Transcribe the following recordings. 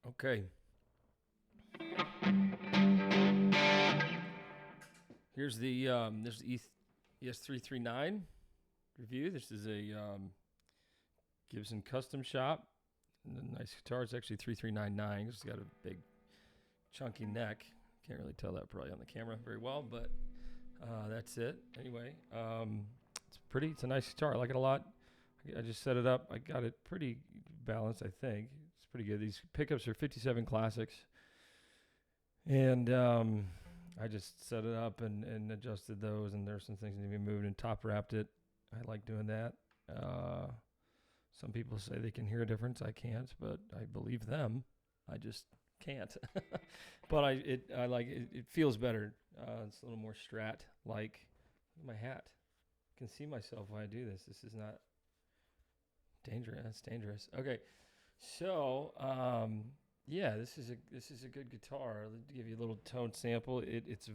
Okay. Here's the ES339 review. This is a Gibson custom shop. A nice guitar. It's actually 3399. It's got a big chunky neck. Can't really tell that probably on the camera very well, but that's it. Anyway, it's a nice guitar. I like it a lot. I just set it up. I got it pretty balanced, I think. It's pretty good. These pickups are 57 Classics. And I just set it up and adjusted those, and there's some things that need to be moved and top wrapped it. I like doing that. Some people say they can hear a difference. I can't, but I believe them. I just can't. But I like it. It feels better. It's a little more Strat like. My hat. I can see myself while I do this. This is not dangerous. That's dangerous. Okay, so yeah, this is a good guitar. I'll give you a little tone sample. It's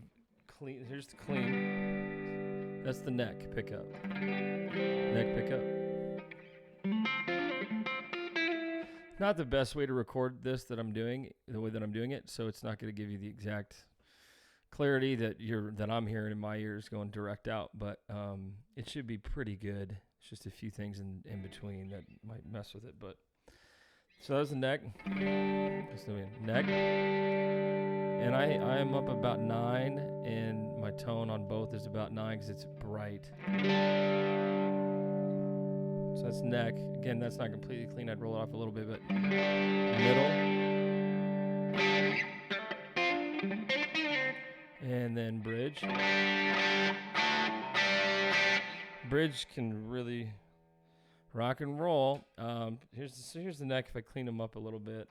clean. Here's the clean. That's the neck pickup. Neck pickup. Not the best way to record this the way that I'm doing it, so it's not going to give you the exact clarity that I'm hearing in my ears going direct out, but it should be pretty good. It's just a few things in between that might mess with it, but so that's the neck. That's the neck. And I am up about 9, and my tone on both is about 9 because it's bright. So that's neck. Again, that's not completely clean. I'd roll it off a little bit, but middle. And then bridge. Bridge can really rock and roll. Here's the neck if I clean them up a little bit.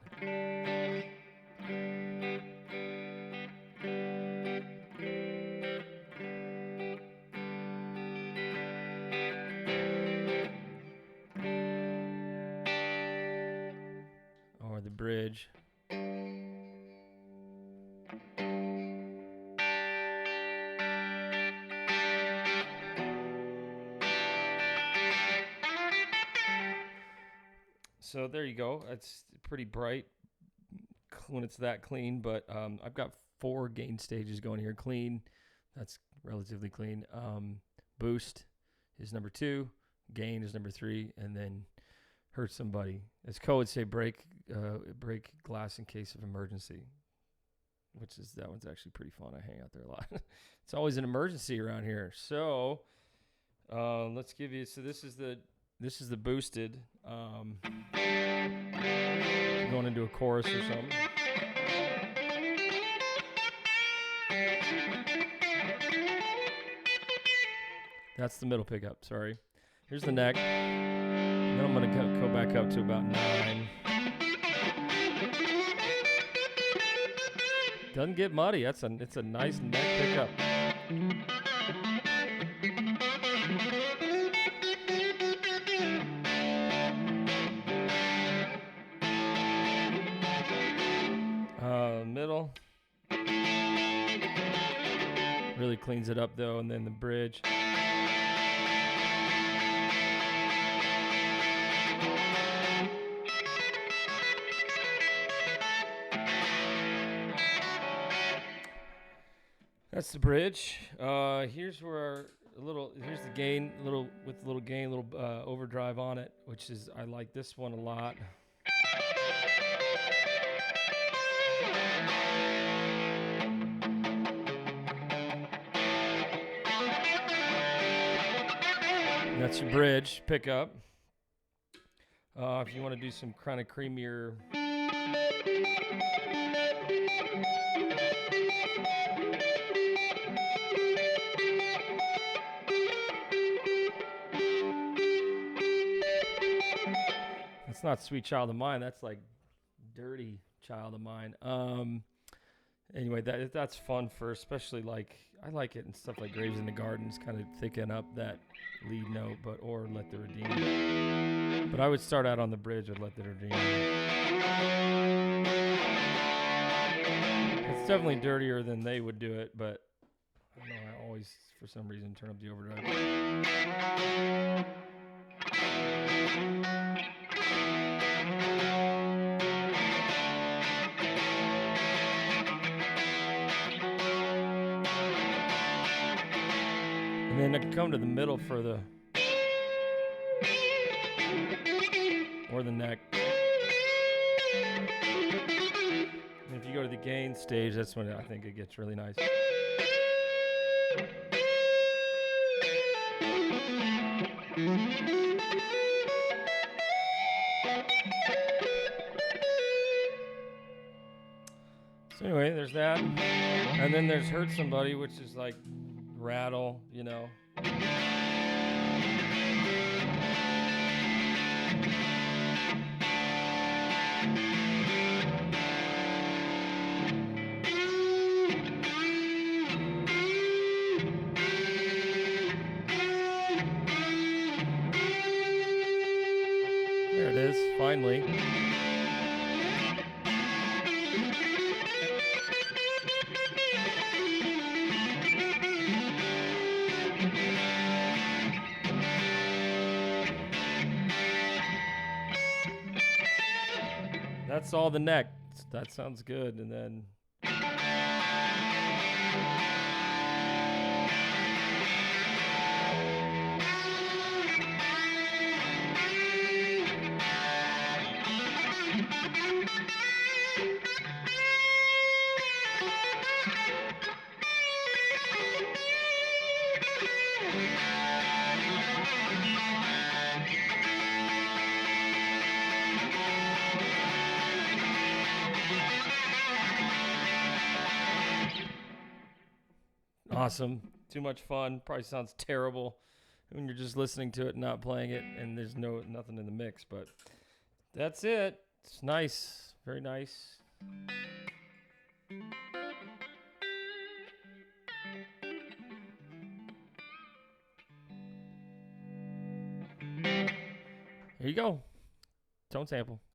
Or the bridge. So there you go. It's pretty bright when it's that clean, but I've got 4 gain stages going here. Clean, that's relatively clean. Boost is number 2, gain is number 3, and then hurt somebody. As Cole would say, break glass in case of emergency, that one's actually pretty fun. I hang out there a lot. It's always an emergency around here. So let's give you. So this is the boosted. Going into a chorus or something. That's the middle pickup. Sorry. Here's the neck. And then I'm going to go back up to about 9. Doesn't get muddy. It's a nice neck pickup. Middle. Really cleans it up though, and then the bridge. That's the bridge. Here's the gain, with a little gain, overdrive on it, which is I like this one a lot. That's your bridge pickup. If you want to do some kind of creamier. That's not Sweet Child of Mine. That's like Dirty Child of Mine. Anyway, that's fun for especially I like it and stuff like Graves in the Gardens, kind of thicken up that lead note, or Let the Redeemer. But I would start out on the bridge with Let the Redeemer. It's definitely dirtier than they would do it, but I don't know, I always, for some reason, turn up the overdrive. And then I come to the middle for the, or the neck. And if you go to the gain stage, that's when I think it gets really nice. So anyway, there's that. And then there's Hurt Somebody, which is like rattle, you know. There it is, finally. That's all the neck. That sounds good. And then awesome. Too much fun. Probably sounds terrible when you're just listening to it and not playing it, and there's nothing in the mix, but that's it. It's nice. Very nice. Here you go. Tone sample.